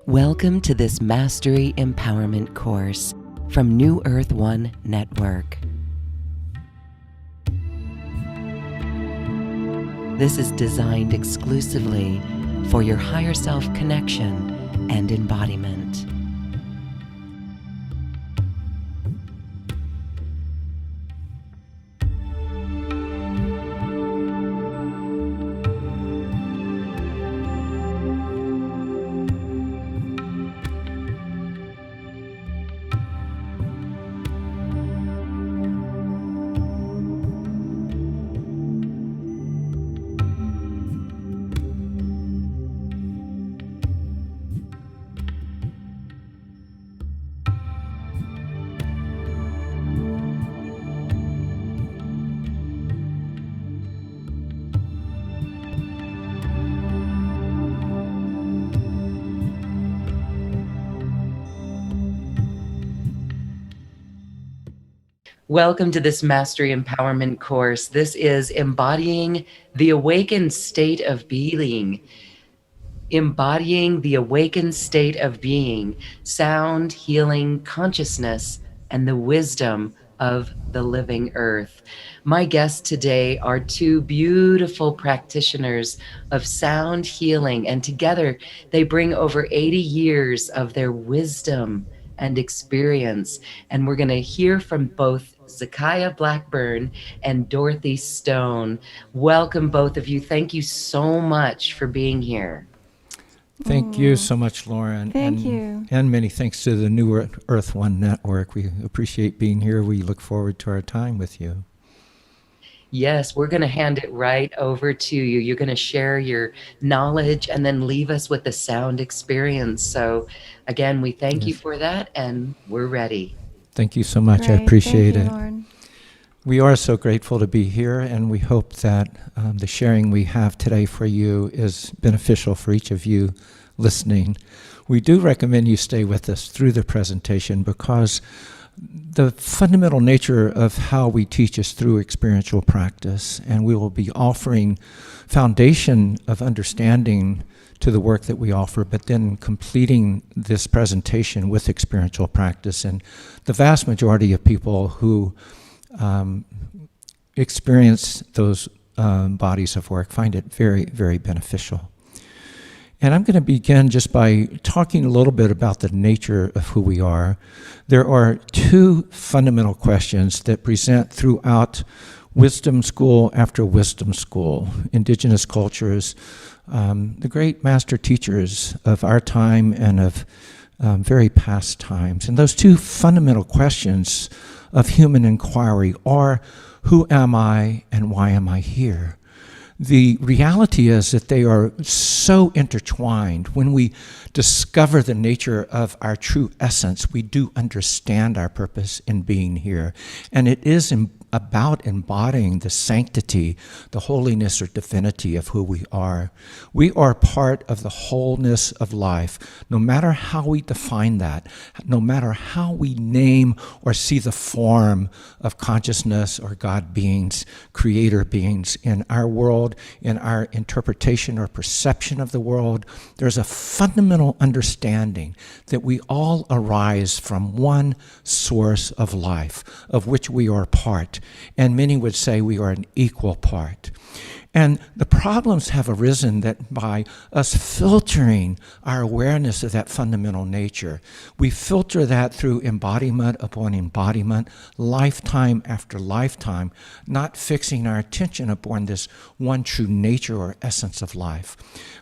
Welcome to this Mastery Empowerment course from New Earth One Network. This is designed exclusively for your higher self connection and embodiment. Welcome to this Mastery Empowerment course. This is Embodying the Awakened State of Being. Embodying the awakened state of being, sound, healing, consciousness, and the wisdom of the living earth. My guests today are two beautiful practitioners of sound healing, and together they bring over 80 years of their wisdom and experience. And we're going to hear from both Zacciah Blackburn and Dorothy Stone. Welcome, both of you. Thank you so much for being here. Thank you so much, Lauren. Thank you. And many thanks to the New Earth One Network. We appreciate being here. We look forward to our time with you. Yes, we're going to hand it right over to you. You're going to share your knowledge and then leave us with the sound experience. So again, we thank you for that, and we're ready. Thank you so much. Great. I appreciate Thank you, it. Lauren. We are so grateful to be here, and we hope that the sharing we have today for you is beneficial for each of you listening. We do recommend you stay with us through the presentation because the fundamental nature of how we teach is through experiential practice, and we will be offering foundation of understanding to the work that we offer, but then completing this presentation with experiential practice. And the vast majority of people who experience those bodies of work find it very, very beneficial. And I'm going to begin just by talking a little bit about the nature of who we are. There are two fundamental questions that present throughout wisdom school after wisdom school. Indigenous cultures, the great master teachers of our time and of very past times. And those two fundamental questions of human inquiry are, who am I and why am I here? The reality is that they are so intertwined. When we discover the nature of our true essence, we do understand our purpose in being here. And it is about embodying the sanctity, the holiness or divinity of who we are. We are part of the wholeness of life, no matter how we define that, no matter how we name or see the form of consciousness or God beings, creator beings in our world, in our interpretation or perception of the world. There's a fundamental understanding that we all arise from one source of life, of which we are part. And many would say we are an equal part. And the problems have arisen that by us filtering our awareness of that fundamental nature, we filter that through embodiment upon embodiment, lifetime after lifetime, not fixing our attention upon this one true nature or essence of life,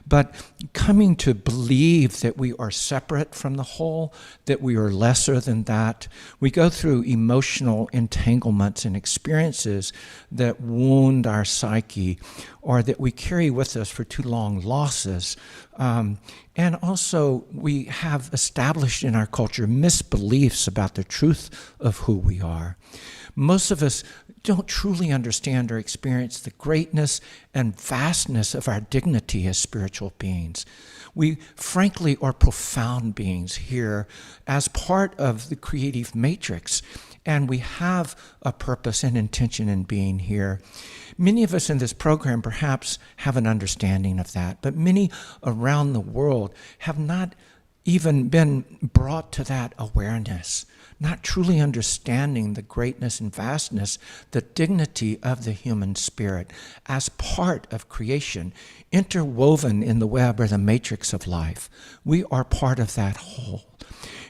but coming to believe that we are separate from the whole, that we are lesser than that. We go through emotional entanglements and experiences that wound our psyche, or that we carry with us for too long losses. And also, we have established in our culture misbeliefs about the truth of who we are. Most of us don't truly understand or experience the greatness and vastness of our dignity as spiritual beings. We frankly are profound beings here as part of the creative matrix, and we have a purpose and intention in being here. Many of us in this program perhaps have an understanding of that, but many around the world have not even been brought to that awareness, not truly understanding the greatness and vastness, the dignity of the human spirit as part of creation, interwoven in the web or the matrix of life. We are part of that whole.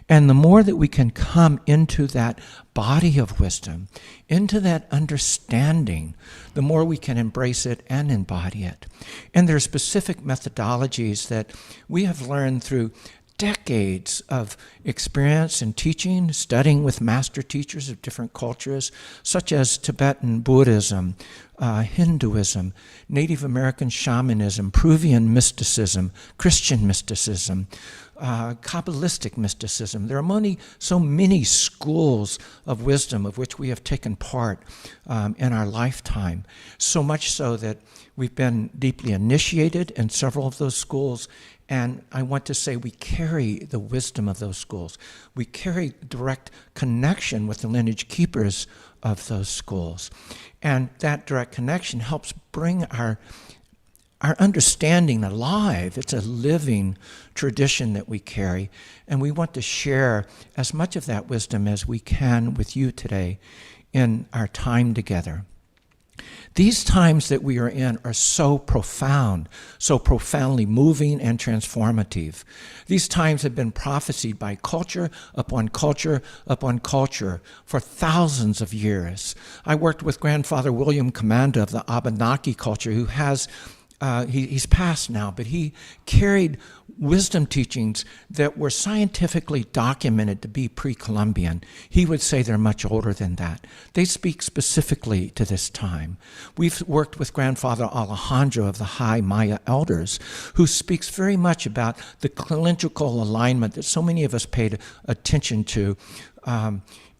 And the more that we can come into that body of wisdom, into that understanding, the more we can embrace it and embody it. And there are specific methodologies that we have learned through decades of experience and teaching, studying with master teachers of different cultures, such as Tibetan Buddhism, Hinduism, Native American shamanism, Peruvian mysticism, Christian mysticism, Kabbalistic mysticism. There are so many schools of wisdom of which we have taken part in our lifetime, so much so that we've been deeply initiated in several of those schools. And I want to say we carry the wisdom of those schools. We carry direct connection with the lineage keepers of those schools. And that direct connection helps bring our understanding alive. It's a living tradition that we carry. And we want to share as much of that wisdom as we can with you today in our time together. These times that we are in are so profound, so profoundly moving and transformative. These times have been prophesied by culture upon culture upon culture for thousands of years. I worked with Grandfather William Commanda of the Abenaki culture, who has he's passed now, but he carried wisdom teachings that were scientifically documented to be pre-Columbian. He would say they're much older than that. They speak specifically to this time. We've worked with Grandfather Alejandro of the High Maya Elders, who speaks very much about the calendrical alignment that so many of us paid attention to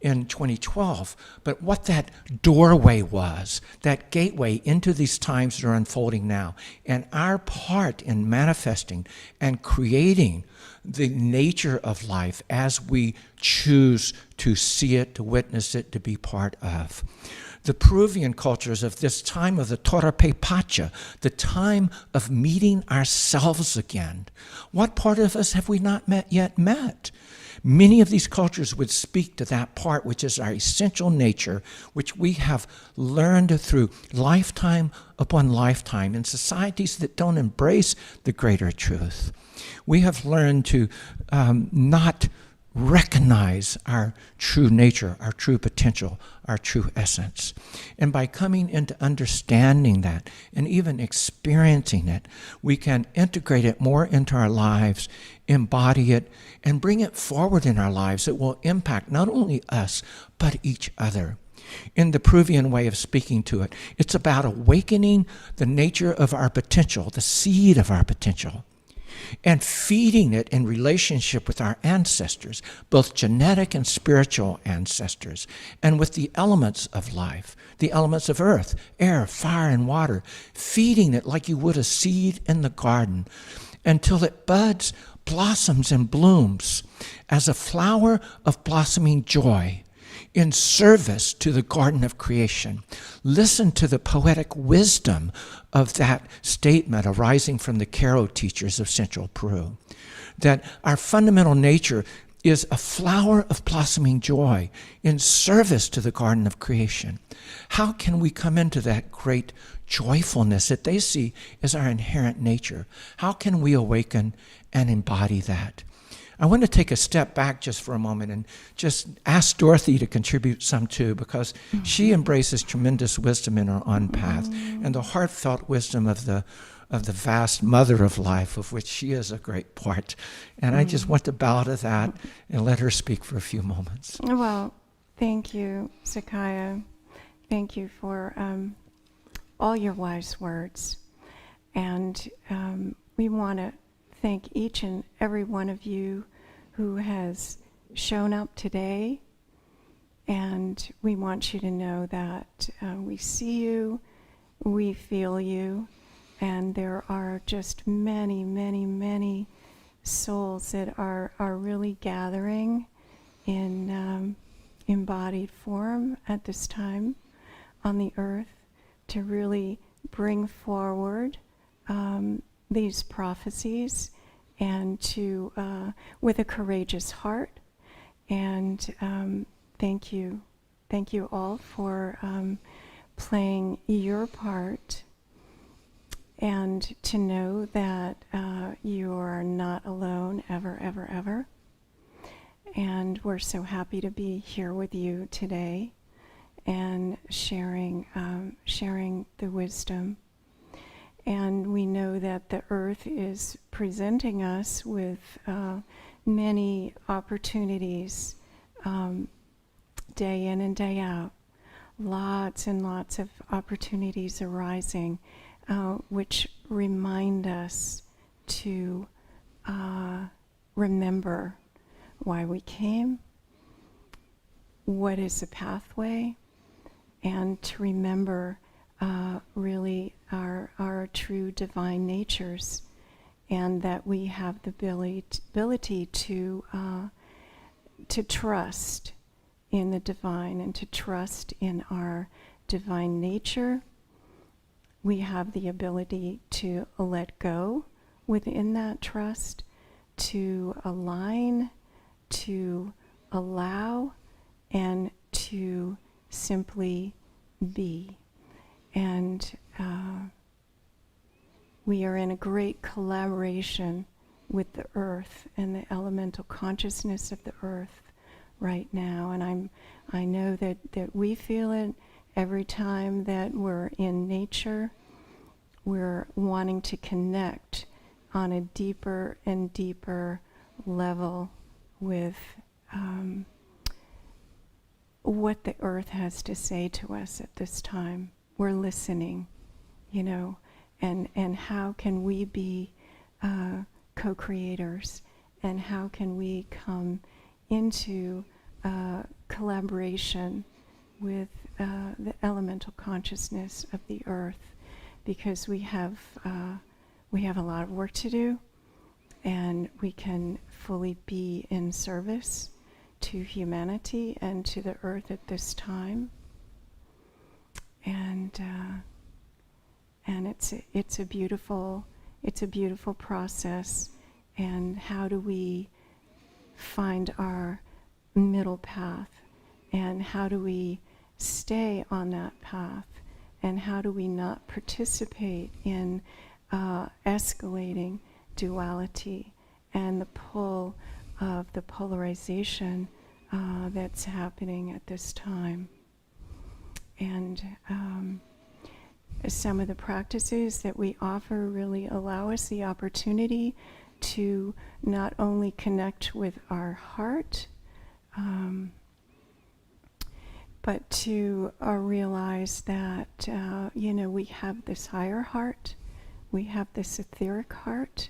in 2012, but what that doorway was, that gateway into these times that are unfolding now, and our part in manifesting and creating the nature of life as we choose to see it, to witness it, to be part of. The Peruvian cultures of this time of the Torape Pacha, the time of meeting ourselves again. What part of us have we not yet met? Many of these cultures would speak to that part which is our essential nature, which we have learned through lifetime upon lifetime in societies that don't embrace the greater truth. We have learned to not recognize our true nature, our true potential, our true essence. And by coming into understanding that and even experiencing it, we can integrate it more into our lives, embody it, and bring it forward in our lives. It will impact not only us, but each other. In the Peruvian way of speaking to it, it's about awakening the nature of our potential, the seed of our potential, and feeding it in relationship with our ancestors, both genetic and spiritual ancestors, and with the elements of life, the elements of earth, air, fire, and water, feeding it like you would a seed in the garden until it buds, blossoms, and blooms as a flower of blossoming joy in service to the garden of creation. Listen to the poetic wisdom of that statement arising from the Q'ero teachers of Central Peru, that our fundamental nature is a flower of blossoming joy in service to the garden of creation. How can we come into that great joyfulness that they see as our inherent nature? How can we awaken and embody that? I want to take a step back just for a moment and just ask Dorothy to contribute some too, because she embraces tremendous wisdom in her own path and the heartfelt wisdom of the vast mother of life, of which she is a great part. And I just want to bow to that and let her speak for a few moments. Well, thank you, Zacciah. Thank you for all your wise words. And we want to thank each and every one of you who has shown up today. And we want you to know that we see you, we feel you, and there are just many, many, many souls that are really gathering in embodied form at this time on the earth to really bring forward these prophecies and to with a courageous heart. And thank you all for playing your part, and to know that you are not alone ever, ever, ever. And we're so happy to be here with you today and sharing the wisdom. And we know that the earth is presenting us with many opportunities day in and day out. Lots and lots of opportunities arising, which remind us to remember why we came, what is the pathway, and to remember really our true divine natures, and that we have the ability to trust in the divine and to trust in our divine nature. We have the ability to let go within that trust, to align, to allow, and to simply be. And we are in a great collaboration with the earth and the elemental consciousness of the earth right now. And I know that we feel it every time that we're in nature. We're wanting to connect on a deeper and deeper level with what the earth has to say to us at this time. We're listening, and how can we be co-creators, and how can we come into collaboration with the elemental consciousness of the earth, because we have a lot of work to do, and we can fully be in service to humanity and to the earth at this time. And it's a beautiful process. And how do we find our middle path, and how do we stay on that path, and how do we not participate in escalating duality and the pull of the polarization that's happening at this time. And some of the practices that we offer really allow us the opportunity to not only connect with our heart, but to realize that, we have this higher heart, we have this etheric heart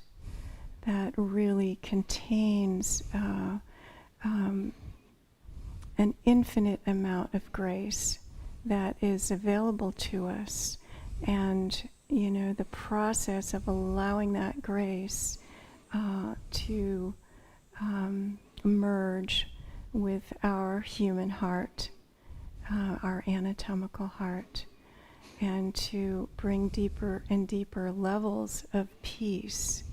that really contains an infinite amount of grace that is available to us. And, the process of allowing that grace to merge with our human heart, our anatomical heart, and to bring deeper and deeper levels of peace.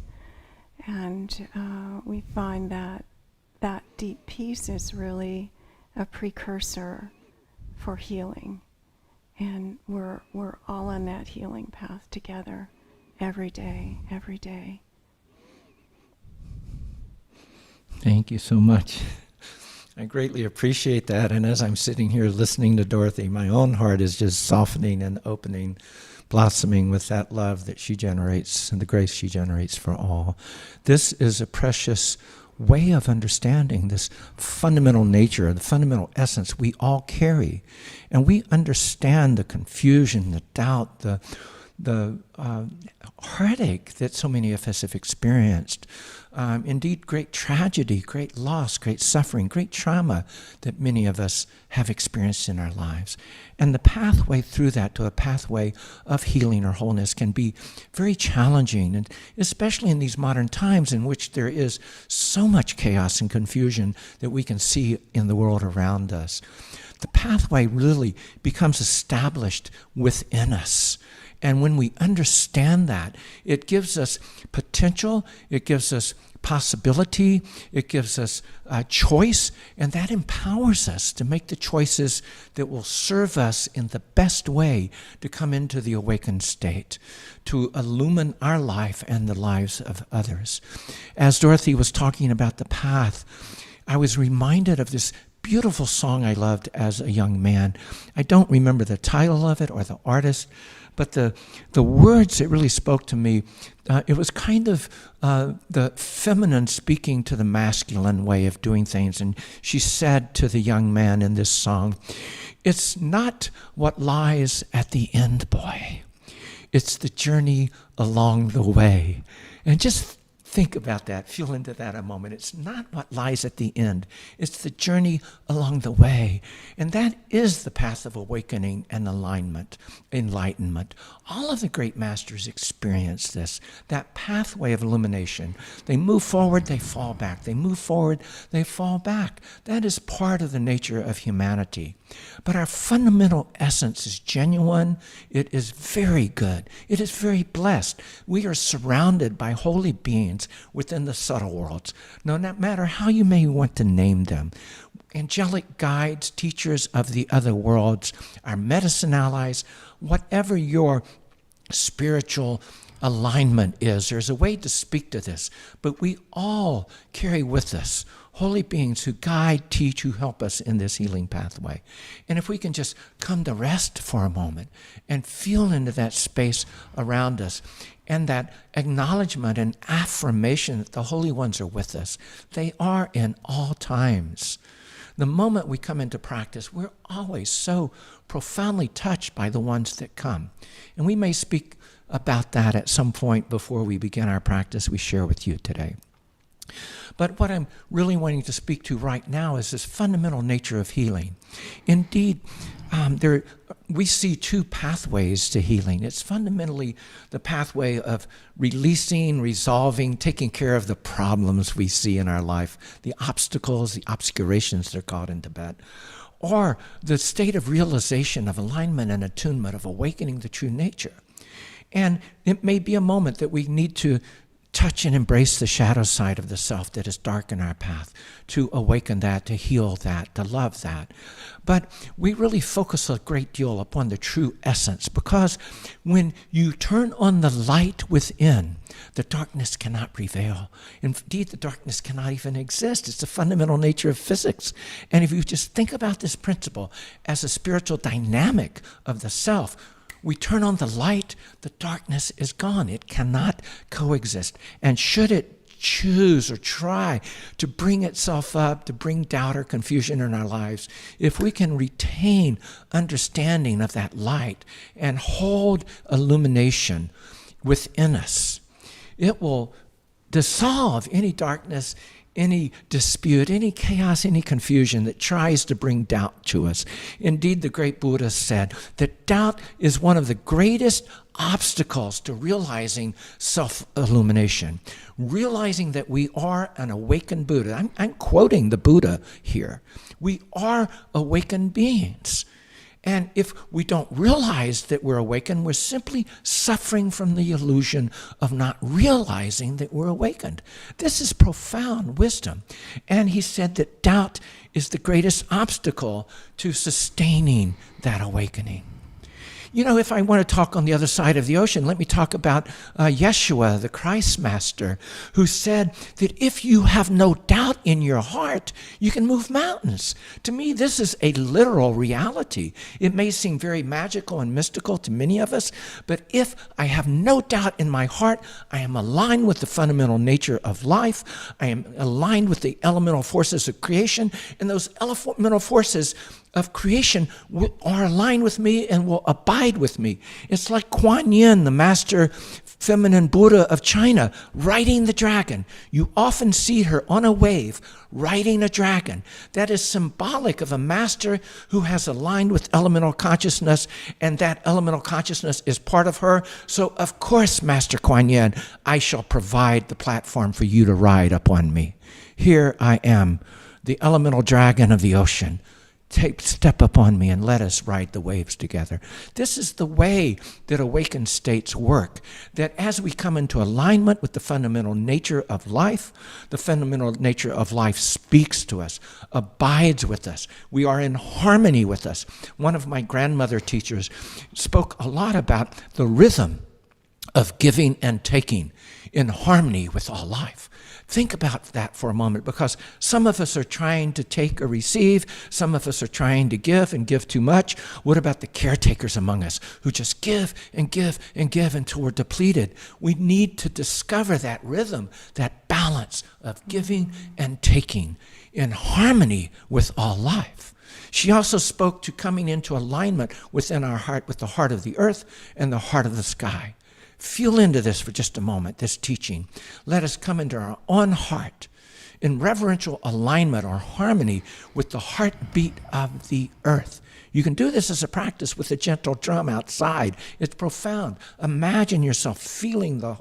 And we find that deep peace is really a precursor for healing. And we're all on that healing path together every day, every day. Thank you so much. I greatly appreciate that. And as I'm sitting here listening to Dorothy, my own heart is just softening and opening, blossoming with that love that she generates and the grace she generates for all. This is a precious way of understanding this fundamental nature, the fundamental essence we all carry. And we understand the confusion, the doubt, the heartache that so many of us have experienced. Indeed, great tragedy, great loss, great suffering, great trauma that many of us have experienced in our lives. And the pathway through that to a pathway of healing or wholeness can be very challenging, and especially in these modern times in which there is so much chaos and confusion that we can see in the world around us. The pathway really becomes established within us. And when we understand that, it gives us potential, it gives us possibility, it gives us choice, and that empowers us to make the choices that will serve us in the best way to come into the awakened state, to illumine our life and the lives of others. As Dorothy was talking about the path, I was reminded of this beautiful song I loved as a young man. I don't remember the title of it or the artist, but the words that really spoke to me, it was kind of the feminine speaking to the masculine way of doing things. And she said to the young man in this song, "It's not what lies at the end, boy. It's the journey along the way." And just think about that, feel into that a moment. It's not what lies at the end. It's the journey along the way. And that is the path of awakening and enlightenment. All of the great masters experience this, that pathway of illumination. They move forward, they fall back. They move forward, they fall back. That is part of the nature of humanity. But our fundamental essence is genuine. It is very good. It is very blessed. We are surrounded by holy beings within the subtle worlds, no matter how you may want to name them. Angelic guides, teachers of the other worlds, our medicine allies, whatever your spiritual alignment is, there's a way to speak to this, but we all carry with us holy beings who guide, teach, who help us in this healing pathway. And if we can just come to rest for a moment and feel into that space around us and that acknowledgement and affirmation that the holy ones are with us, they are in all times. The moment we come into practice, we're always so profoundly touched by the ones that come. And we may speak about that at some point before we begin our practice we share with you today. But what I'm really wanting to speak to right now is this fundamental nature of healing. Indeed, we see two pathways to healing. It's fundamentally the pathway of releasing, resolving, taking care of the problems we see in our life, the obstacles, the obscurations they're called in Tibet, or the state of realization, of alignment and attunement, of awakening the true nature. And it may be a moment that we need to touch and embrace the shadow side of the self that is dark in our path, to awaken that, to heal that, to love that. But we really focus a great deal upon the true essence, because when you turn on the light within, the darkness cannot prevail. Indeed, the darkness cannot even exist. It's the fundamental nature of physics. And if you just think about this principle as a spiritual dynamic of the self, we turn on the light, the darkness is gone. It cannot coexist. And should it choose or try to bring itself up, to bring doubt or confusion in our lives, if we can retain understanding of that light and hold illumination within us, it will dissolve any darkness, any dispute, any chaos, any confusion that tries to bring doubt to us. Indeed, the great Buddha said that doubt is one of the greatest obstacles to realizing self-illumination, realizing that we are an awakened Buddha. I'm quoting the Buddha here. We are awakened beings. And if we don't realize that we're awakened, we're simply suffering from the illusion of not realizing that we're awakened. This is profound wisdom. And he said that doubt is the greatest obstacle to sustaining that awakening. You know, if I want to talk on the other side of the ocean, let me talk about Yeshua, the Christ Master, who said that if you have no doubt in your heart, you can move mountains. To me, this is a literal reality. It may seem very magical and mystical to many of us, but if I have no doubt in my heart, I am aligned with the fundamental nature of life. I am aligned with the elemental forces of creation, and those elemental forces of creation are aligned with me and will abide with me. It's like Kuan Yin, the master feminine Buddha of China, riding the dragon. You often see her on a wave riding a dragon. That is symbolic of a master who has aligned with elemental consciousness, and that elemental consciousness is part of her. So, of course, Master Kuan Yin, I shall provide the platform for you to ride upon me. Here I am, the elemental dragon of the ocean, Step upon me and let us ride the waves together. This is the way that awakened states work, that as we come into alignment with the fundamental nature of life, the fundamental nature of life speaks to us, abides with us. We are in harmony with us. One of my grandmother teachers spoke a lot about the rhythm of giving and taking in harmony with all life. Think about that for a moment, because some of us are trying to take or receive. Some of us are trying to give and give too much. What about the caretakers among us who just give and give and give until we're depleted? We need to discover that rhythm, that balance of giving and taking in harmony with all life. She also spoke to coming into alignment within our heart with the heart of the earth and the heart of the sky. Feel into this for just a moment, this teaching. Let us come into our own heart in reverential alignment or harmony with the heartbeat of the earth. You can do this as a practice with a gentle drum outside. It's profound. Imagine yourself feeling the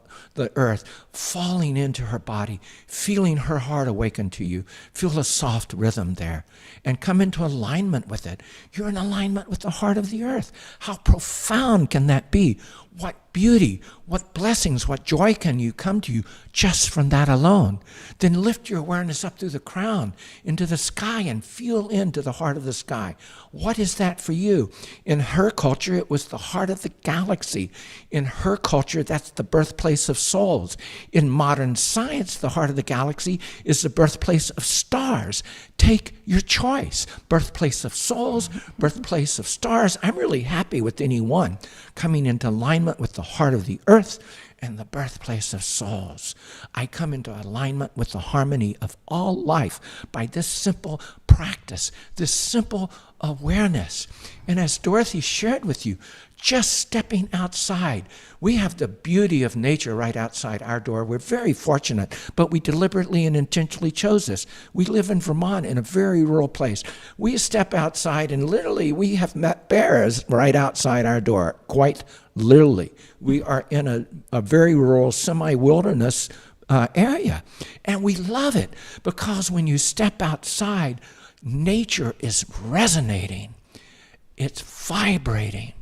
earth falling into her body, feeling her heart awaken to you. Feel a soft rhythm there and come into alignment with it. You're in alignment with the heart of the earth. How profound can that be? What beauty, what blessings, what joy can you come to you just from that alone? Then lift your awareness up through the crown into the sky and feel into the heart of the sky. What is that for you? In her culture, it was the heart of the galaxy. In her culture, that's the birthplace of souls. In modern science, the heart of the galaxy is the birthplace of stars. Take your choice. Birthplace of souls, birthplace of stars. I'm really happy with any one coming into alignment with the heart of the earth and the birthplace of souls. I come into alignment with the harmony of all life by this simple practice, this simple awareness. And as Dorothy shared with you, just stepping outside. We have the beauty of nature right outside our door. We're very fortunate, but we deliberately and intentionally chose this. We live in Vermont in a very rural place. We step outside and literally we have met bears right outside our door, quite literally. We are in a very rural, semi-wilderness area, and we love it because when you step outside, nature is resonating. It's vibrating.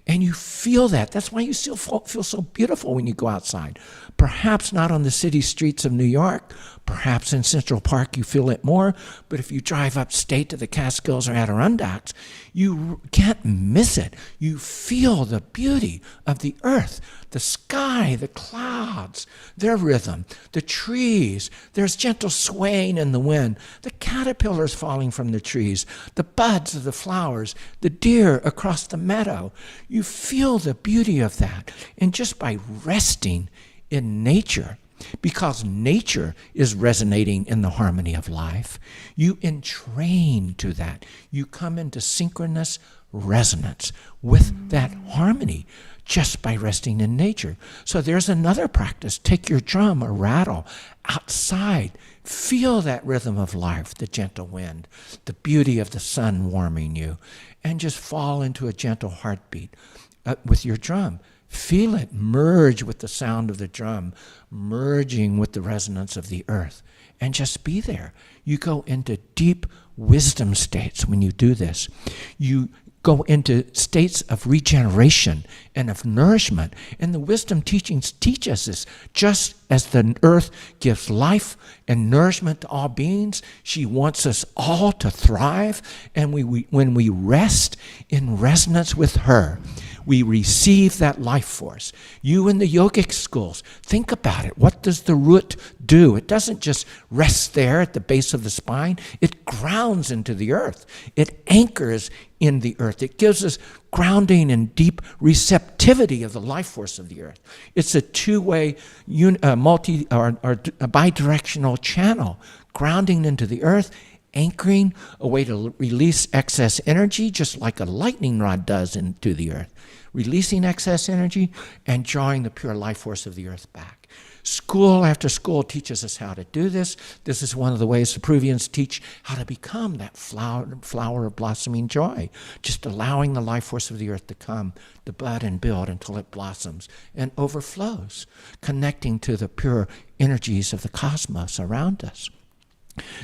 And you feel that. That's why you still feel so beautiful when you go outside. Perhaps not on the city streets of New York. Perhaps in Central Park you feel it more. But if you drive upstate to the Catskills or Adirondacks, you can't miss it. You feel the beauty of the earth, the sky, the clouds, their rhythm, the trees. There's gentle swaying in the wind, the caterpillars falling from the trees, the buds of the flowers, the deer across the meadow. You feel the beauty of that. And just by resting in nature, because nature is resonating in the harmony of life, you entrain to that. You come into synchronous resonance with that harmony just by resting in nature. So there's another practice. Take your drum or rattle outside. Feel that rhythm of life, the gentle wind, the beauty of the sun warming you, and just fall into a gentle heartbeat with your drum. Feel it merge with the sound of the drum, merging with the resonance of the earth, and just be there. You go into deep wisdom states when you do this. You go into states of regeneration and of nourishment. And the wisdom teachings teach us this. Just as the earth gives life and nourishment to all beings, she wants us all to thrive. And when we rest in resonance with her, we receive that life force. You in the yogic schools, think about it. What does the root do? It doesn't just rest there at the base of the spine. It grounds into the earth. It anchors in the earth. It gives us grounding and deep receptivity of the life force of the earth. It's a two-way, bidirectional channel, grounding into the earth, anchoring, a way to release excess energy, just like a lightning rod does into the earth, releasing excess energy and drawing the pure life force of the earth back. School after school teaches us how to do this. This is one of the ways the Peruvians teach how to become that flower of blossoming joy, just allowing the life force of the earth to come, to bud and build until it blossoms and overflows, connecting to the pure energies of the cosmos around us.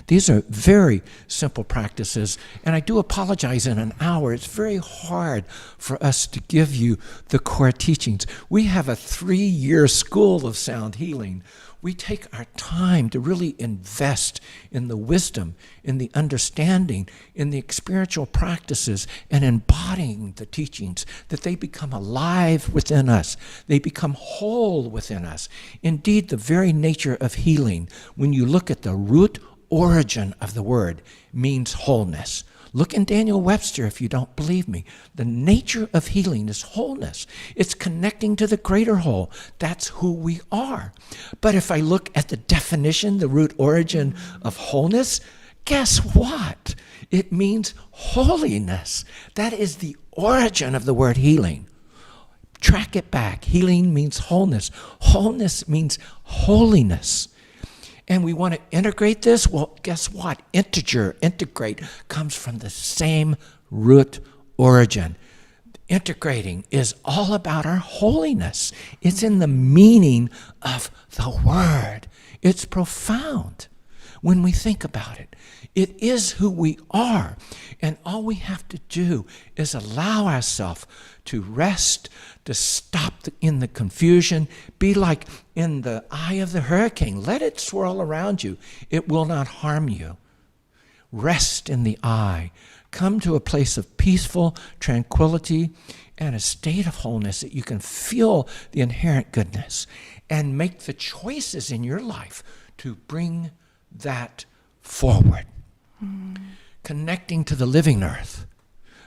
These are very simple practices, and I do apologize in an hour. It's very hard for us to give you the core teachings. We have a 3-year school of sound healing. We take our time to really invest in the wisdom, in the understanding, in the experiential practices, and embodying the teachings, that they become alive within us. They become whole within us. Indeed, the very nature of healing, when you look at the root origin of the word, means wholeness. Look in Daniel Webster if you don't believe me. The nature of healing is wholeness. It's connecting to the greater whole. That's who we are. But if I look at the definition, the root origin of wholeness, guess what? It means holiness. That is the origin of the word healing. Track it back. Healing means wholeness. Wholeness means holiness. And we want to integrate this? Well, guess what? Integrate, comes from the same root origin. Integrating is all about our holiness. It's in the meaning of the word. It's profound when we think about it. It is who we are. And all we have to do is allow ourselves to rest, to stop in the confusion, be like in the eye of the hurricane. Let it swirl around you. It will not harm you. Rest in the eye. Come to a place of peaceful tranquility and a state of wholeness that you can feel the inherent goodness, and make the choices in your life to bring that forward. Connecting to the living earth.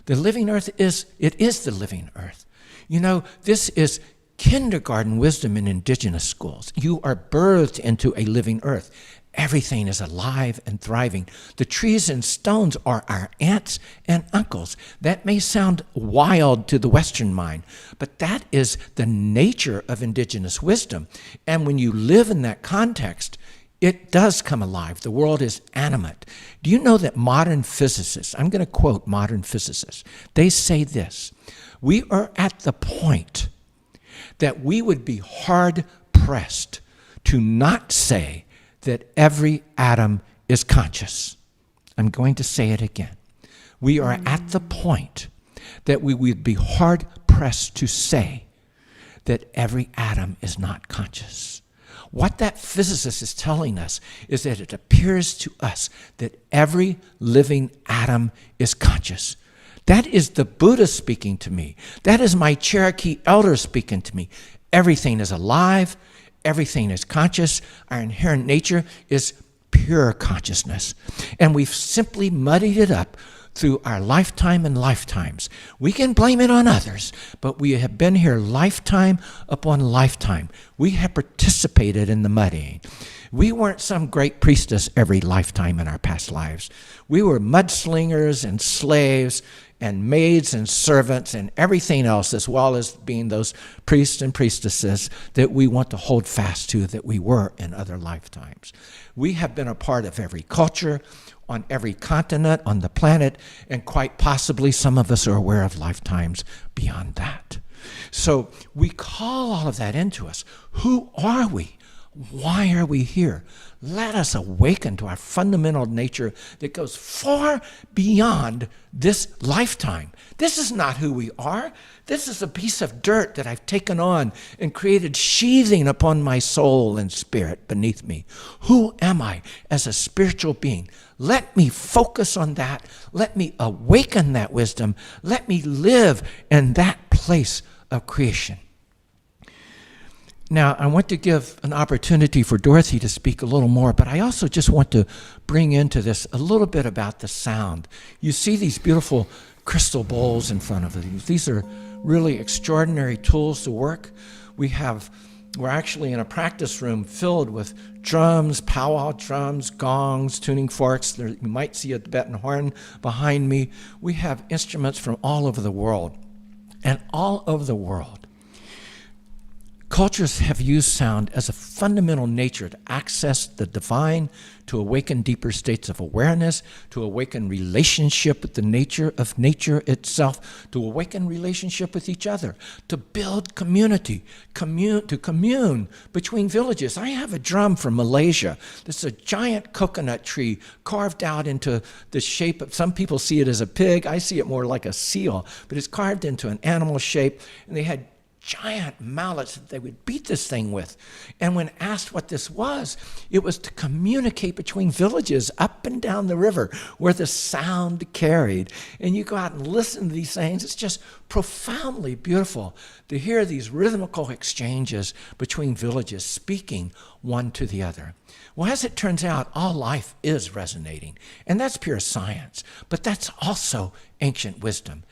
The living earth is the living earth. You know, this is kindergarten wisdom in indigenous schools. You are birthed into a living earth. Everything is alive and thriving. The trees and stones are our aunts and uncles. That may sound wild to the Western mind, but that is the nature of indigenous wisdom. And when you live in that context, it does come alive. The world is animate. Do you know that modern physicists, I'm going to quote modern physicists, they say this: we are at the point that we would be hard-pressed to not say that every atom is conscious. I'm going to say it again. We are at the point that we would be hard-pressed to say that every atom is not conscious. What that physicist is telling us is that it appears to us that every living atom is conscious. That is the Buddha speaking to me. That is my Cherokee elder speaking to me. Everything is alive. Everything is conscious. Our inherent nature is pure consciousness. And we've simply muddied it up through our lifetime and lifetimes. We can blame it on others, but we have been here lifetime upon lifetime. We have participated in the muddying. We weren't some great priestess every lifetime in our past lives. We were mudslingers and slaves and maids and servants and everything else, as well as being those priests and priestesses that we want to hold fast to that we were in other lifetimes. We have been a part of every culture, on every continent on the planet, and quite possibly some of us are aware of lifetimes beyond that. So we call all of that into us. Who are we? Why are we here? Let us awaken to our fundamental nature that goes far beyond this lifetime. This is not who we are. This is a piece of dirt that I've taken on and created sheathing upon my soul and spirit beneath me. Who am I as a spiritual being? Let me focus on that. Let me awaken that wisdom. Let me live in that place of creation. Now, I want to give an opportunity for Dorothy to speak a little more, but I also just want to bring into this a little bit about the sound. You see these beautiful crystal bowls in front of you. These are really extraordinary tools to work. We're actually in a practice room filled with drums, powwow drums, gongs, tuning forks. You might see a Tibetan horn behind me. We have instruments from all over the world. And all over the world, Cultures have used sound as a fundamental nature to access the divine, to awaken deeper states of awareness, to awaken relationship with the nature of nature itself, to awaken relationship with each other, to build community, to commune between villages. I have a drum from Malaysia. This is a giant coconut tree carved out into the shape of, some people see it as a pig, I see it more like a seal, but it's carved into an animal shape, and they had giant mallets that they would beat this thing with. And when asked what this was, it was to communicate between villages up and down the river where the sound carried. And you go out and listen to these things. It's just profoundly beautiful to hear these rhythmical exchanges between villages speaking one to the other. Well, as it turns out, all life is resonating, and that's pure science, but that's also ancient wisdom.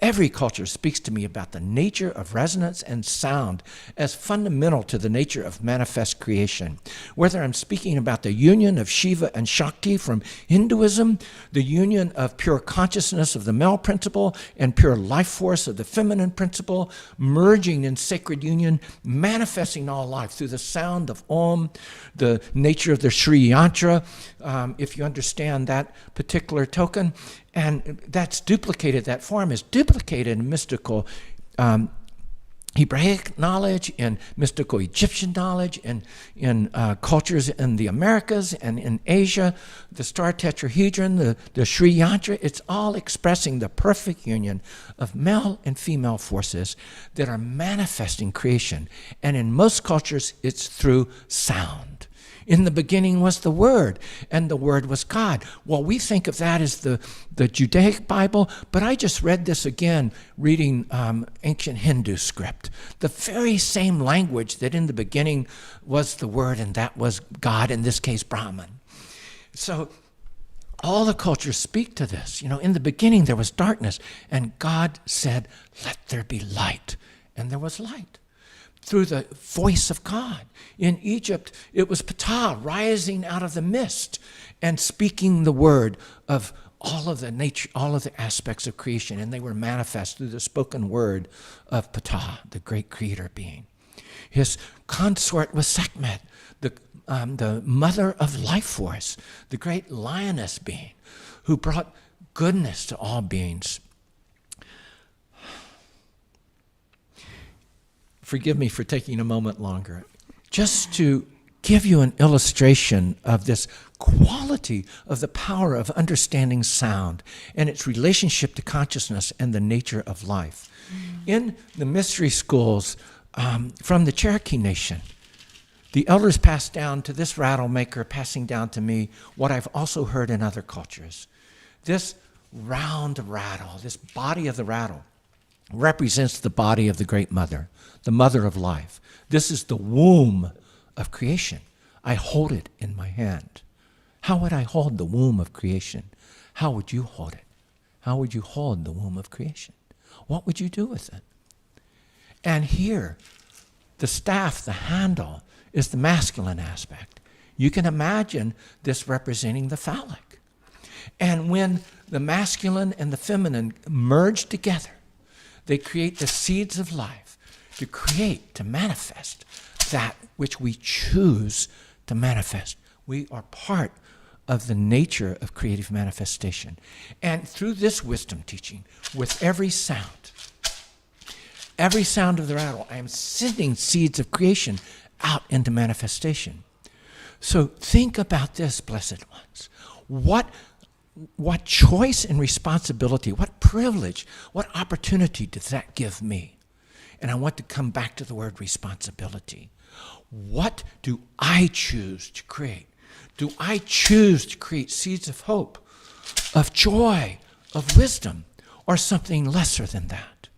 Every culture speaks to me about the nature of resonance and sound as fundamental to the nature of manifest creation. Whether I'm speaking about the union of Shiva and Shakti from Hinduism, the union of pure consciousness of the male principle and pure life force of the feminine principle, merging in sacred union, manifesting all life through the sound of Om, the nature of the Sri Yantra, if you understand that particular token. And that's duplicated, that form is duplicated in mystical Hebraic knowledge, in mystical Egyptian knowledge, and in cultures in the Americas and in Asia, the star tetrahedron, the Sri Yantra. It's all expressing the perfect union of male and female forces that are manifesting creation. And in most cultures, it's through sound. In the beginning was the Word, and the Word was God. Well, we think of that as the Judaic Bible, but I just read this again, reading ancient Hindu script. The very same language that in the beginning was the Word, and that was God, in this case, Brahman. So all the cultures speak to this. You know, in the beginning there was darkness, and God said, "Let there be light," and there was light. Through the voice of God. In Egypt, it was Ptah rising out of the mist and speaking the word of all of the nature, all of the aspects of creation, and they were manifest through the spoken word of Ptah, the great creator being. His consort was Sekhmet, the mother of life force, the great lioness being, who brought goodness to all beings. Forgive me for taking a moment longer. Just to give you an illustration of this quality of the power of understanding sound and its relationship to consciousness and the nature of life. In the mystery schools from the Cherokee Nation, the elders passed down to this rattle maker, passing down to me what I've also heard in other cultures. This round rattle, this body of the rattle, represents the body of the Great Mother, the mother of life. This is the womb of creation. I hold it in my hand. How would I hold the womb of creation? How would you hold it? How would you hold the womb of creation? What would you do with it? And here, the staff, the handle, is the masculine aspect. You can imagine this representing the phallic. And when the masculine and the feminine merge together, they create the seeds of life to create, to manifest that which we choose to manifest. We are part of the nature of creative manifestation. And through this wisdom teaching, with every sound of the rattle, I am sending seeds of creation out into manifestation. So think about this, blessed ones. What choice and responsibility, what privilege, what opportunity does that give me? And I want to come back to the word responsibility. What do I choose to create? Do I choose to create seeds of hope, of joy, of wisdom, or something lesser than that?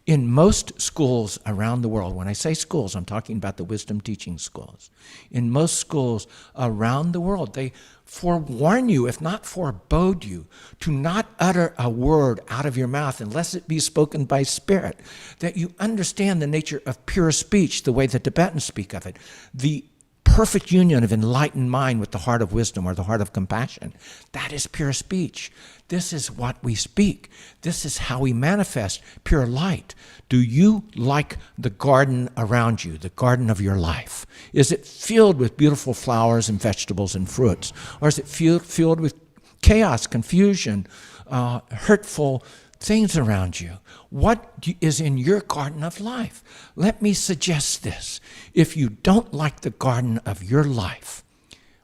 In most schools around the world, when I say schools, I'm talking about the wisdom teaching schools. In most schools around the world, they forewarn you, if not forebode you, to not utter a word out of your mouth unless it be spoken by spirit, that you understand the nature of pure speech, the way the Tibetans speak of it. The perfect union of enlightened mind with the heart of wisdom or the heart of compassion. That is pure speech. This is what we speak. This is how we manifest pure light. Do you like the garden around you, the garden of your life? Is it filled with beautiful flowers and vegetables and fruits? Or is it filled with chaos, confusion, hurtful things around you? What is in your garden of life? Let me suggest this. If you don't like the garden of your life,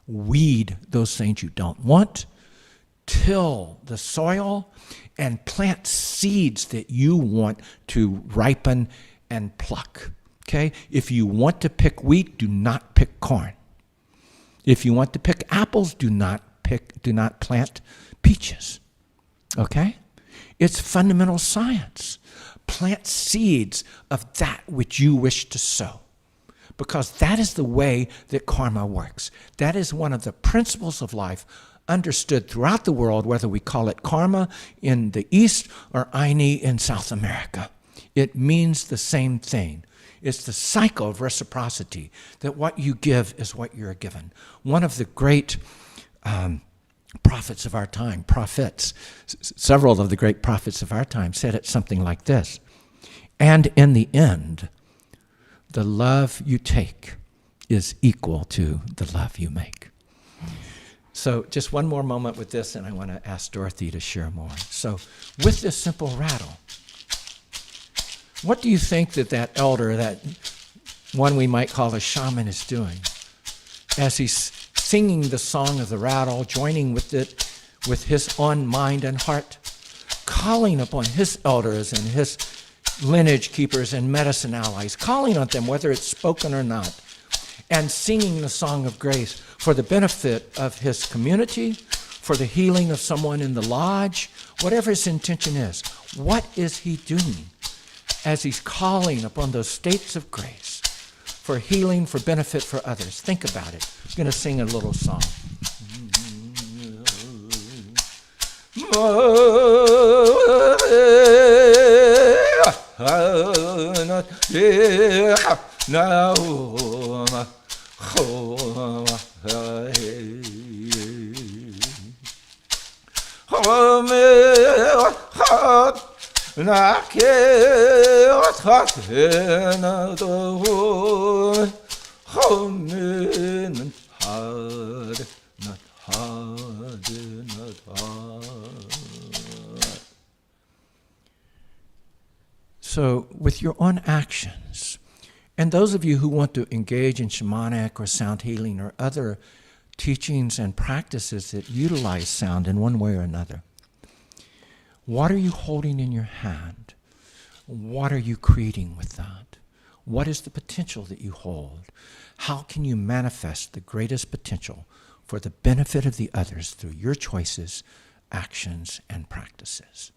weed those things you don't want, till the soil, and plant seeds that you want to ripen and pluck. Okay? If you want to pick wheat, do not pick corn. If you want to pick apples, do not plant peaches. Okay? It's fundamental science. Plant seeds of that which you wish to sow, because that is the way that karma works. That is one of the principles of life understood throughout the world, whether we call it karma in the East or Aini in South America. It means the same thing. It's the cycle of reciprocity, that what you give is what you're given. One of the great prophets of our time, several of the great prophets of our time said it something like this: and in the end, the love you take is equal to the love you make. So just one more moment with this, and I want to ask Dorothy to share more. So with this simple rattle, what do you think that elder, that one we might call a shaman, is doing as he's singing the song of the rattle, joining with it with his own mind and heart, calling upon his elders and his lineage keepers and medicine allies, calling on them whether it's spoken or not, and singing the song of grace for the benefit of his community, for the healing of someone in the lodge, whatever his intention is. What is he doing as he's calling upon those states of grace for healing, for benefit for others? Think about it. I'm going to sing a little song. So with your own actions, and those of you who want to engage in shamanic or sound healing or other teachings and practices that utilize sound in one way or another, what are you holding in your hand? What are you creating with that? What is the potential that you hold? How can you manifest the greatest potential for the benefit of the others through your choices, actions, and practices?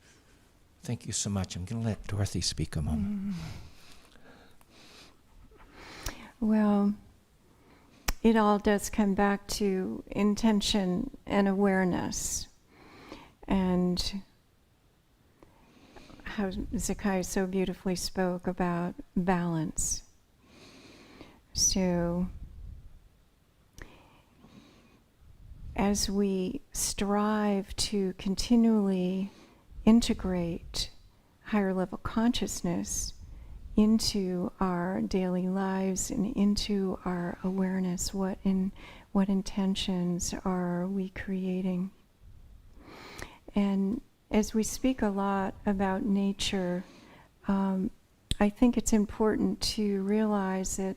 Thank you so much. I'm going to let Dorothy speak a moment. Well, it all does come back to intention and awareness, and how Zacciah so beautifully spoke about balance. So as we strive to continually integrate higher level consciousness into our daily lives and into our awareness, what intentions are we creating? And as we speak a lot about nature, I think it's important to realize that,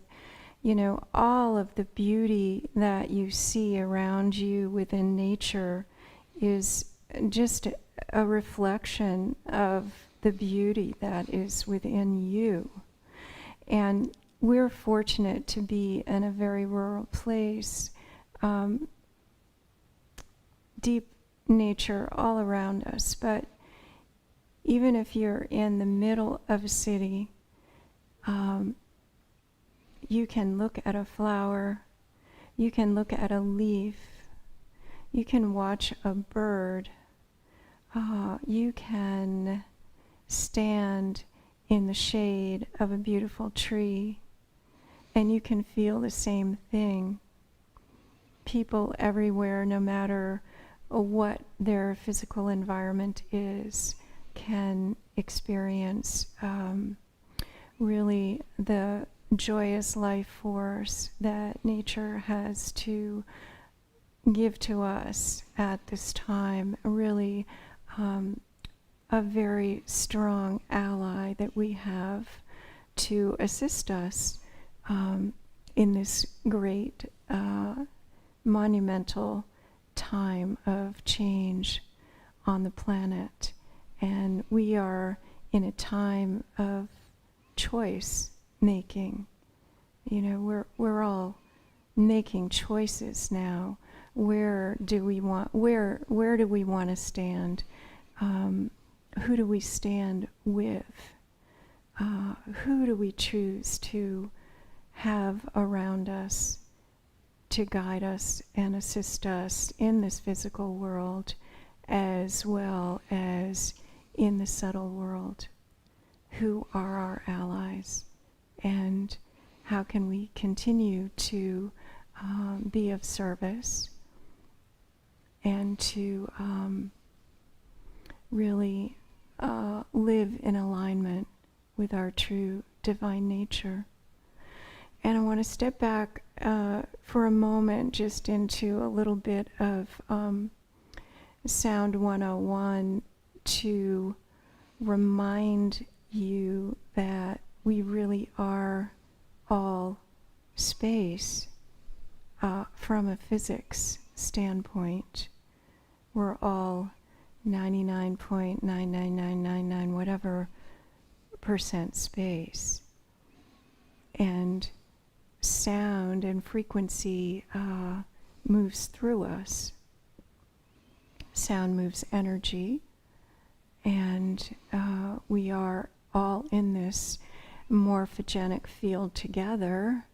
all of the beauty that you see around you within nature is just a reflection of the beauty that is within you. And we're fortunate to be in a very rural place, deep nature all around us. But even if you're in the middle of a city, you can look at a flower, you can look at a leaf, you can watch a bird, you can stand in the shade of a beautiful tree And you can feel the same thing. People everywhere, no matter what their physical environment is, can experience really the joyous life force that nature has to give to us at this time. Really a very strong ally that we have to assist us in this great monumental time of change on the planet. And we are in a time of choice making. You know, we're all making choices now. Where do we want to stand? Who do we stand with? Who do we choose to have around us to guide us and assist us in this physical world as well as in the subtle world? Who are our allies? And how can we continue to be of service and to really live in alignment with our true divine nature? And I want to step back for a moment just into a little bit of Sound 101 to remind you that we really are all space from a physics standpoint. We're all 99.99999 whatever percent space. And sound and frequency moves through us. Sound moves energy, and we are all in this morphogenic field together,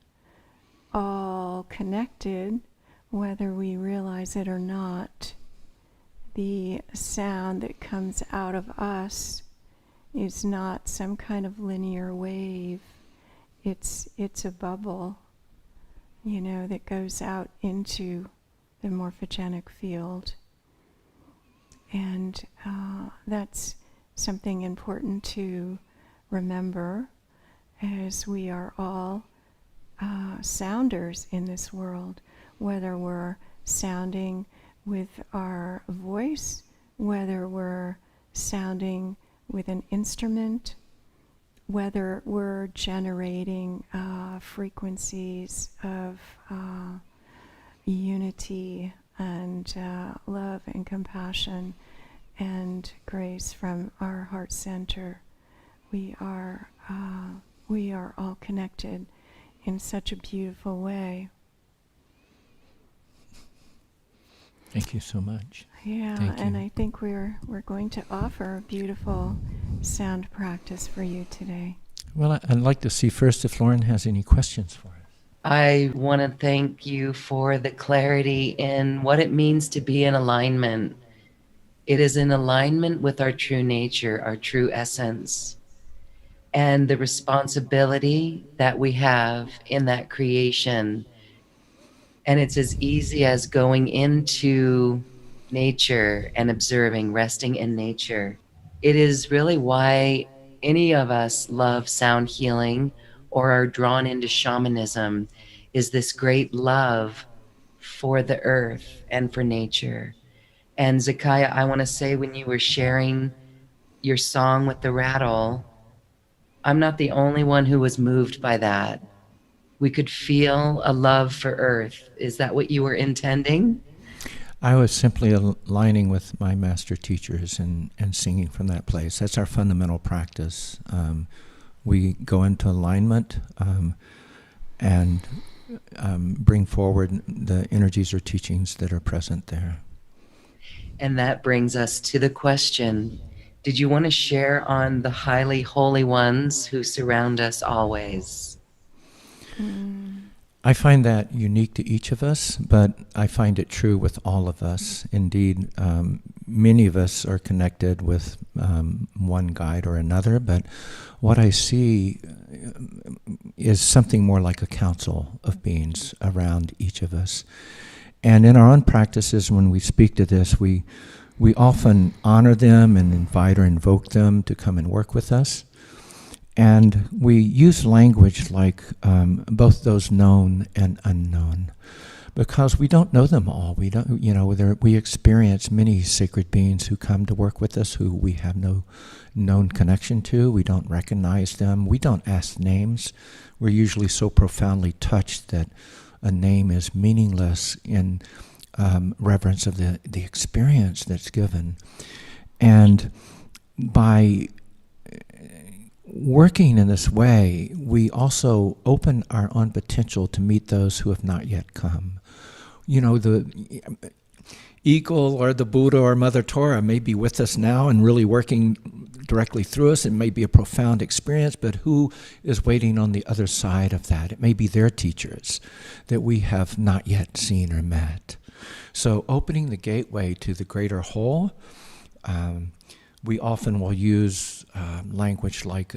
all connected, whether we realize it or not. The sound that comes out of us is not some kind of linear wave. It's a bubble, you know, that goes out into the morphogenic field. And that's something important to remember, as we are all sounders in this world, whether we're sounding with our voice, whether we're sounding with an instrument, whether we're generating frequencies of unity and love and compassion and grace from our heart center. We are all connected in such a beautiful way. Thank you so much. Yeah, and I think we're going to offer a beautiful sound practice for you today. Well, I'd like to see first if Lauren has any questions for us. I want to thank you for the clarity in what it means to be in alignment. It is in alignment with our true nature, our true essence, and the responsibility that we have in that creation. And it's as easy as going into nature and observing, resting in nature. It is really why any of us love sound healing or are drawn into shamanism, is this great love for the earth and for nature. And Zacciah, I want to say, when you were sharing your song with the rattle, I'm not the only one who was moved by that. We could feel a love for earth. Is that what you were intending? I was simply aligning with my master teachers and singing from that place. That's our fundamental practice. We go into alignment and bring forward the energies or teachings that are present there. And that brings us to the question, did you want to share on the highly holy ones who surround us always? I find that unique to each of us, but I find it true with all of us. Indeed, many of us are connected with one guide or another, but what I see is something more like a council of beings around each of us. And in our own practices, when we speak to this, we often honor them and invite or invoke them to come and work with us. And we use language like both those known and unknown, because we don't know them all. We don't, we experience many sacred beings who come to work with us who we have no known connection to. We don't recognize them. We don't ask names. We're usually so profoundly touched that a name is meaningless in reverence of the experience that's given. And by working in this way, we also open our own potential to meet those who have not yet come. The eagle or the Buddha or Mother Torah may be with us now and really working directly through us. It may be a profound experience, but who is waiting on the other side of that? It may be their teachers that we have not yet seen or met. So opening the gateway to the greater whole, we often will use language like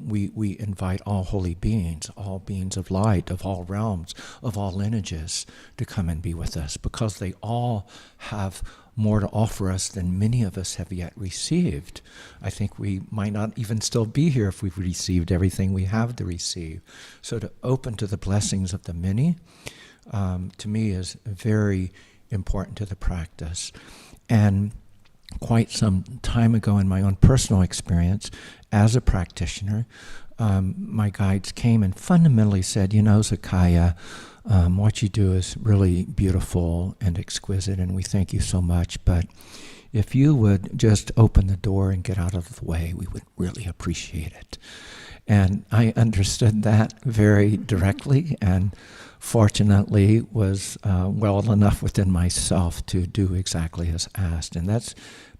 we invite all holy beings, all beings of light, of all realms, of all lineages to come and be with us, because they all have more to offer us than many of us have yet received. I think we might not even still be here if we've received everything we have to receive. So to open to the blessings of the many, to me, is very important to the practice. And quite some time ago in my own personal experience as a practitioner, my guides came and fundamentally said, Zacciah, what you do is really beautiful and exquisite, and we thank you so much, but if you would just open the door and get out of the way, we would really appreciate it. And I understood that very directly, and fortunately was well enough within myself to do exactly as asked. And that's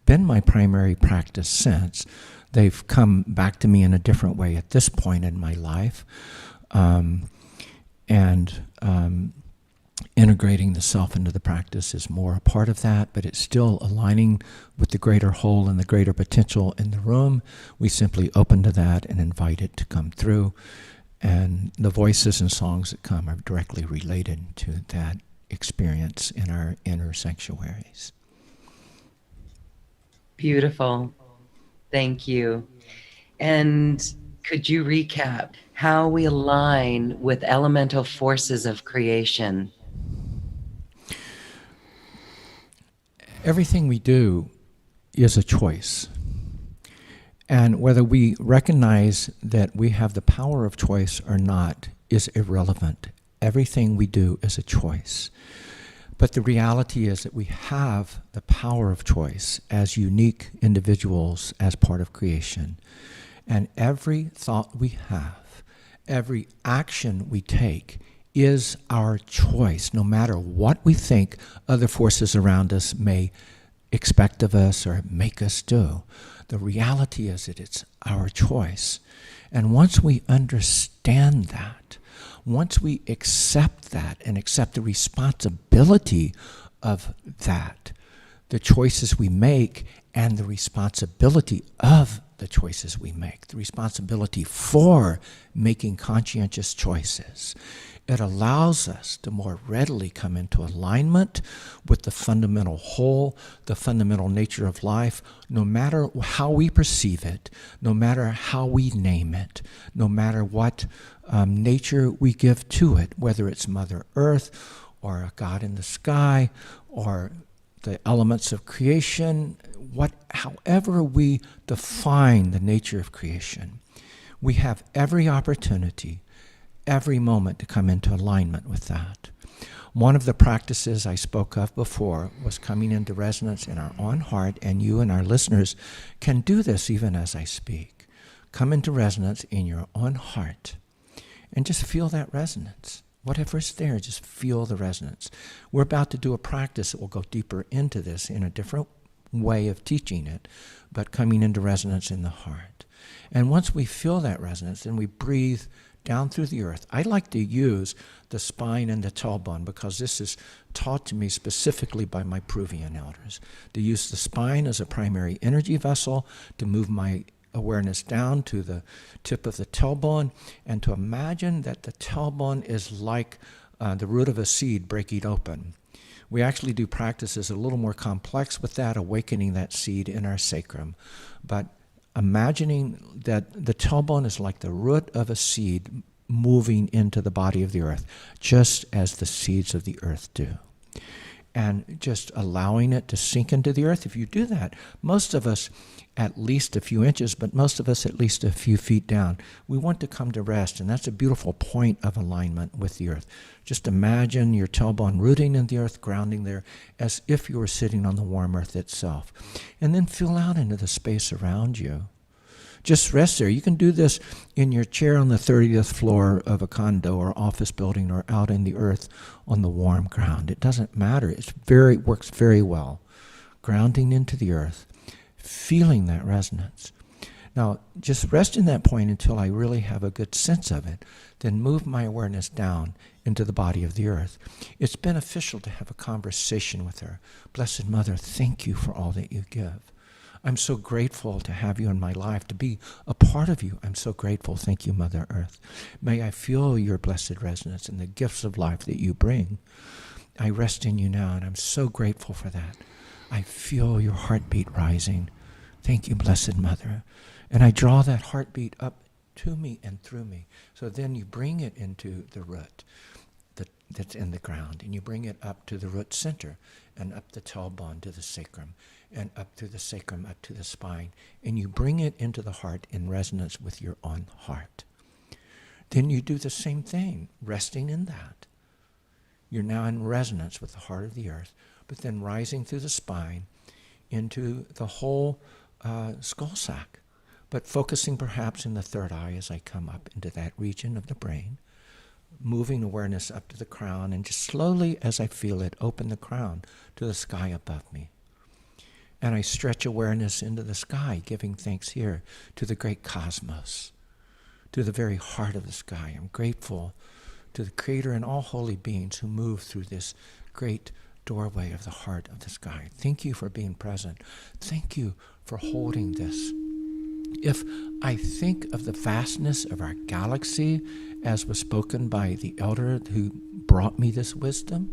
been my primary practice since. They've come back to me in a different way at this point in my life. Integrating the self into the practice is more a part of that, but it's still aligning with the greater whole and the greater potential in the room. We simply open to that and invite it to come through. And the voices and songs that come are directly related to that experience in our inner sanctuaries. Beautiful. Thank you. And could you recap how we align with elemental forces of creation? Everything we do is a choice. And whether we recognize that we have the power of choice or not is irrelevant. Everything we do is a choice. But the reality is that we have the power of choice as unique individuals as part of creation. And every thought we have, every action we take is our choice, no matter what we think other forces around us may expect of us or make us do. The reality is that it's our choice. And once we understand that, once we accept that and accept the responsibility of that, the choices we make and the responsibility of the choices we make, the responsibility for making conscientious choices, it allows us to more readily come into alignment with the fundamental whole, the fundamental nature of life, no matter how we perceive it, no matter how we name it, no matter what nature we give to it, whether it's Mother Earth or a God in the sky or the elements of creation, however we define the nature of creation, we have every opportunity, every moment to come into alignment with that. One of the practices I spoke of before was coming into resonance in our own heart, and you and our listeners can do this even as I speak. Come into resonance in your own heart and just feel that resonance. Whatever's there, just feel the resonance. We're about to do a practice that will go deeper into this in a different way of teaching it, but coming into resonance in the heart. And once we feel that resonance, then we breathe down through the earth. I like to use the spine and the tailbone because this is taught to me specifically by my Peruvian elders, to use the spine as a primary energy vessel, to move my awareness down to the tip of the tailbone, and to imagine that the tailbone is like the root of a seed breaking open. We actually do practices a little more complex with that, awakening that seed in our sacrum. But imagining that the tailbone is like the root of a seed moving into the body of the earth, just as the seeds of the earth do. And just allowing it to sink into the earth. If you do that, most of us at least a few inches, but most of us at least a few feet down, we want to come to rest, and that's a beautiful point of alignment with the earth. Just imagine your tailbone rooting in the earth, grounding there, as if you were sitting on the warm earth itself. And then feel out into the space around you. Just rest there. You can do this in your chair on the 30th floor of a condo or office building, or out in the earth on the warm ground. It doesn't matter. It works very well. Grounding into the earth, feeling that resonance. Now, just rest in that point until I really have a good sense of it. Then move my awareness down into the body of the earth. It's beneficial to have a conversation with her. Blessed Mother, thank you for all that you give. I'm so grateful to have you in my life, to be a part of you. I'm so grateful. Thank you, Mother Earth. May I feel your blessed resonance and the gifts of life that you bring. I rest in you now, and I'm so grateful for that. I feel your heartbeat rising. Thank you, Blessed Mother. And I draw that heartbeat up to me and through me. So then you bring it into the root that's in the ground, and you bring it up to the root center, and up the tailbone to the sacrum, and up through the sacrum up to the spine, and you bring it into the heart in resonance with your own heart. Then you do the same thing, resting in that. You're now in resonance with the heart of the earth, but then rising through the spine into the whole skull sac, but focusing perhaps in the third eye as I come up into that region of the brain, moving awareness up to the crown, and just slowly, as I feel it, open the crown to the sky above me. And I stretch awareness into the sky, giving thanks here to the great cosmos, to the very heart of the sky. I'm grateful to the Creator and all holy beings who move through this great doorway of the heart of the sky. Thank you for being present. Thank you for holding this. If I think of the vastness of our galaxy, as was spoken by the elder who brought me this wisdom,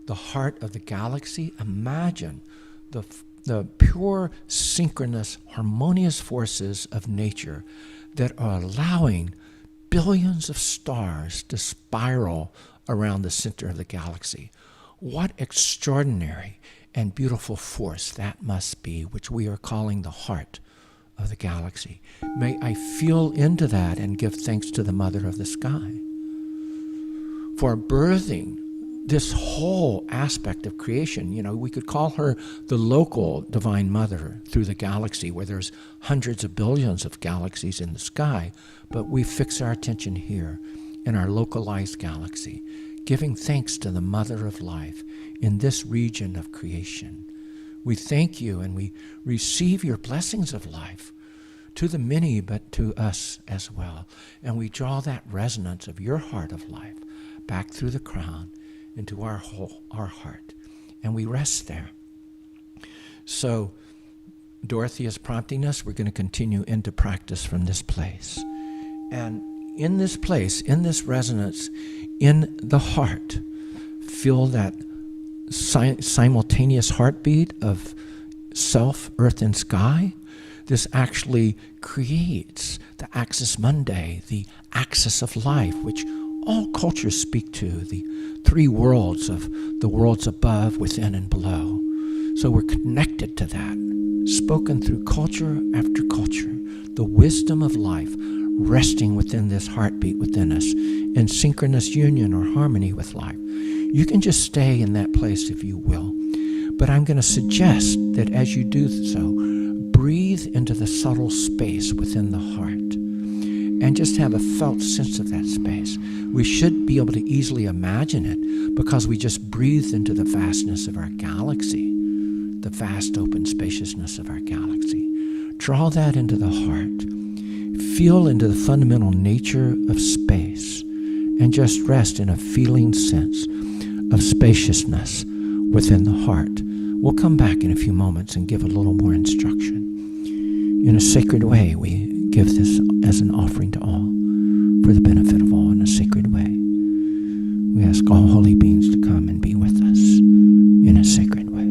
the heart of the galaxy, imagine the pure, synchronous, harmonious forces of nature that are allowing billions of stars to spiral around the center of the galaxy. What extraordinary and beautiful force that must be, which we are calling the heart of the galaxy. May I feel into that and give thanks to the Mother of the Sky for birthing this whole aspect of creation. You know, we could call her the local Divine Mother through the galaxy, where there's hundreds of billions of galaxies in the sky, but we fix our attention here in our localized galaxy, giving thanks to the Mother of Life in this region of creation. We thank you and we receive your blessings of life to the many, but to us as well. And we draw that resonance of your heart of life back through the crown into our heart. And we rest there. So Dorothy is prompting us. We're going to continue into practice from this place. And in this place, in this resonance, in the heart, feel that simultaneous heartbeat of self, earth, and sky. This actually creates the axis mundi, the axis of life, which all cultures speak to, the three worlds of the worlds above, within, and below. So we're connected to that, spoken through culture after culture, the wisdom of life resting within this heartbeat within us in synchronous union or harmony with life. You can just stay in that place if you will. But I'm going to suggest that as you do so, breathe into the subtle space within the heart and just have a felt sense of that space. We should be able to easily imagine it because we just breathed into the vastness of our galaxy, the vast open spaciousness of our galaxy. Draw that into the heart. feel into the fundamental nature of space and just rest in a feeling sense of spaciousness within the heart. We'll come back in a few moments and give a little more instruction. In a sacred way, we give this as an offering to all, for the benefit of all in a sacred way. We ask all holy beings to come and be with us in a sacred way.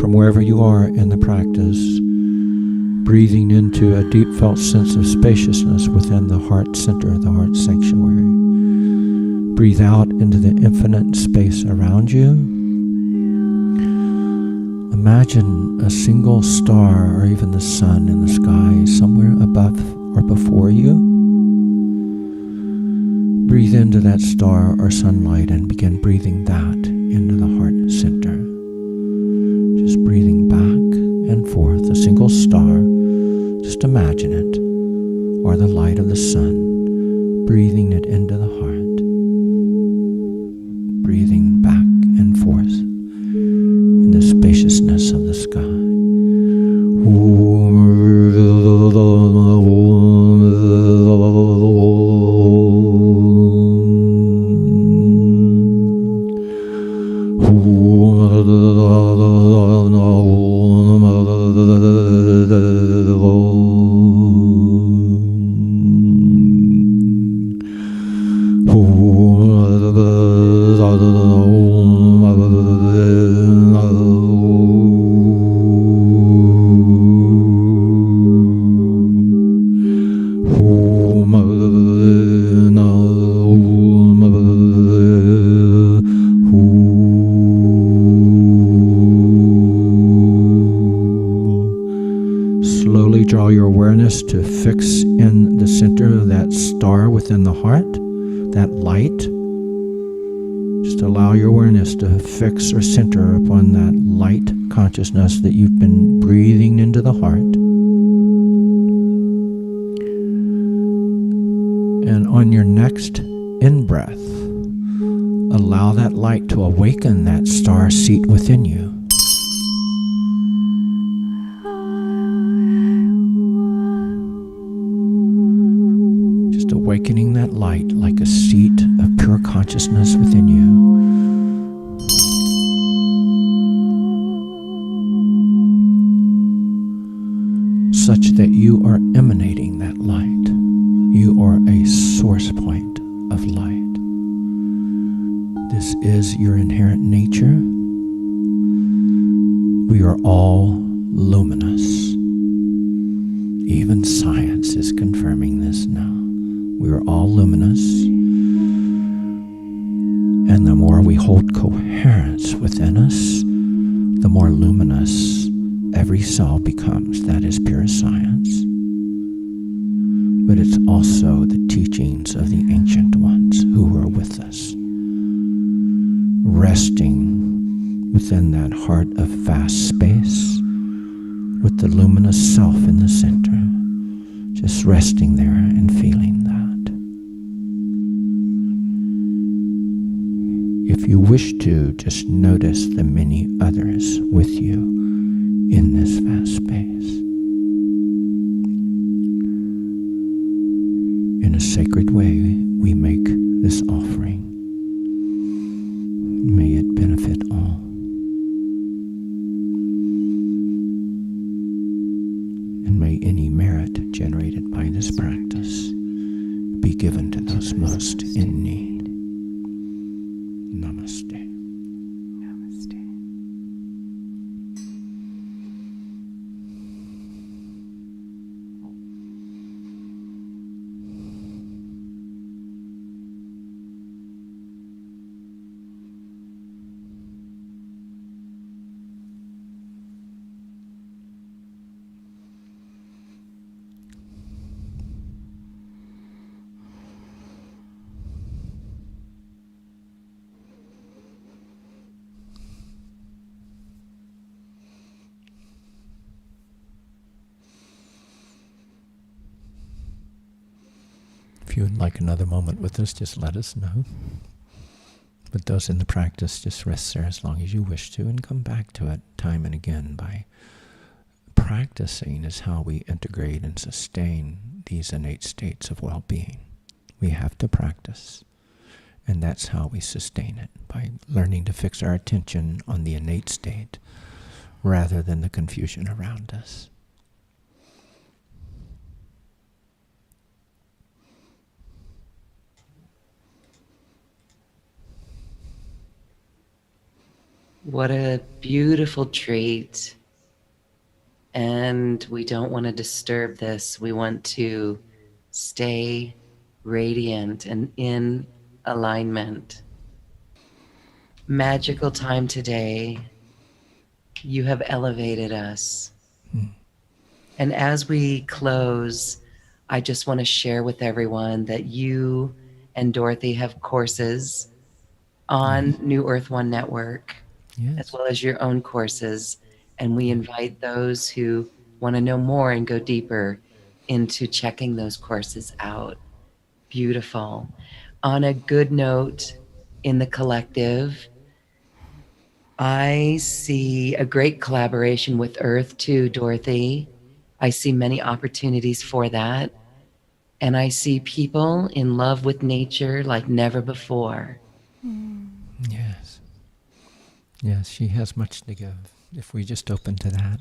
Wherever you are in the practice, breathing into a deep felt sense of spaciousness within the heart center, the heart sanctuary. Breathe out into the infinite space around you. Imagine a single star or even the sun in the sky somewhere above or before you. Breathe into that star or sunlight and begin breathing that into the heart center. Just breathing back and forth, a single star, just imagine it, or the light of the sun, breathing it into the heart, breathing back and forth in the spaciousness of the sky. Oh draw your awareness to fix in the center of that star within the heart, that light. Just allow your awareness to fix or center upon that light consciousness that you've been breathing into the heart. And on your next in-breath, allow that light to awaken that star seat within you. Just awakening that light like a seat of pure consciousness within you. Such that you are emanating that light. You are a source point of light. This is your inherent nature. We are all luminous. Even science is confirming this now. We are all luminous. And the more we hold coherence within us, the more luminous every cell becomes. That is pure science. But it's also the teachings of the ancient ones who were with us, resting within that heart of vast space with the luminous self in the center, just resting there and feeling that. If you wish to, just notice the many others with you in this vast space. In a sacred way, we make this offering. May it benefit all. And may any merit generated by this practice be given to those most in need. Namaste. Namaste. If you would like another moment with us, just let us know. But those in the practice, just rest there as long as you wish to and come back to it time and again. By practicing is how we integrate and sustain these innate states of well-being. We have to practice, and that's how we sustain it, by learning to fix our attention on the innate state rather than the confusion around us. What a beautiful treat. And we don't want to disturb this. We want to stay radiant and in alignment. Magical time today. You have elevated us. And as we close, I just want to share with everyone that you and Dorothy have courses on New Earth One Network, as well as your own courses. And we invite those who want to know more and go deeper into checking those courses out. Beautiful. On a good note, in the collective, I see a great collaboration with Earth too, Dorothy. I see many opportunities for that. And I see people in love with nature like never before. Yes. Yes, she has much to give. If we just open to that,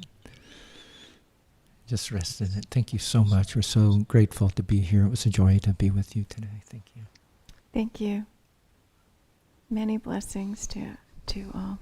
just rest in it. Thank you so much. We're so grateful to be here. It was a joy to be with you today. Thank you. Thank you. Many blessings to all.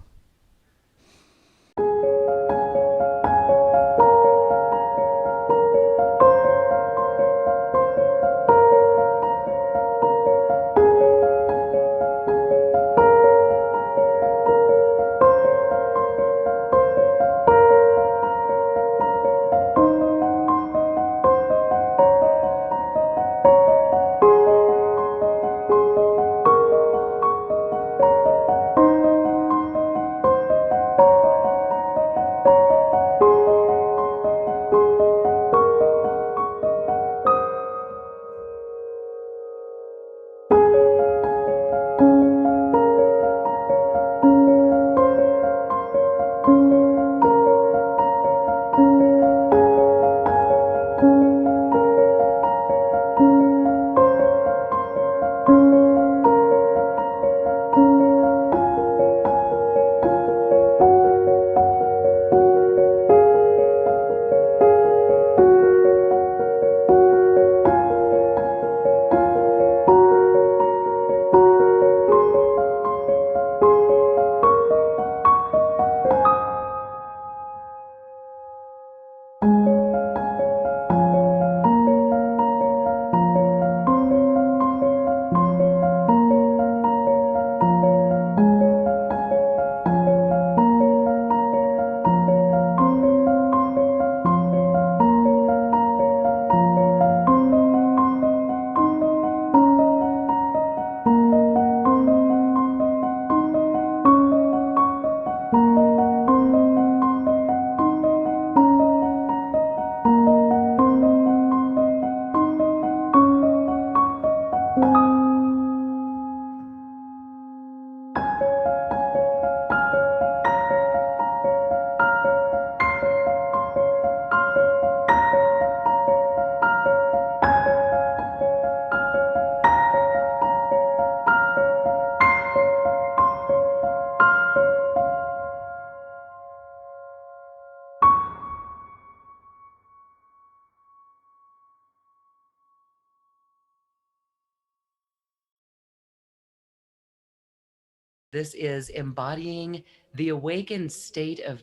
This is Embodying the Awakened State of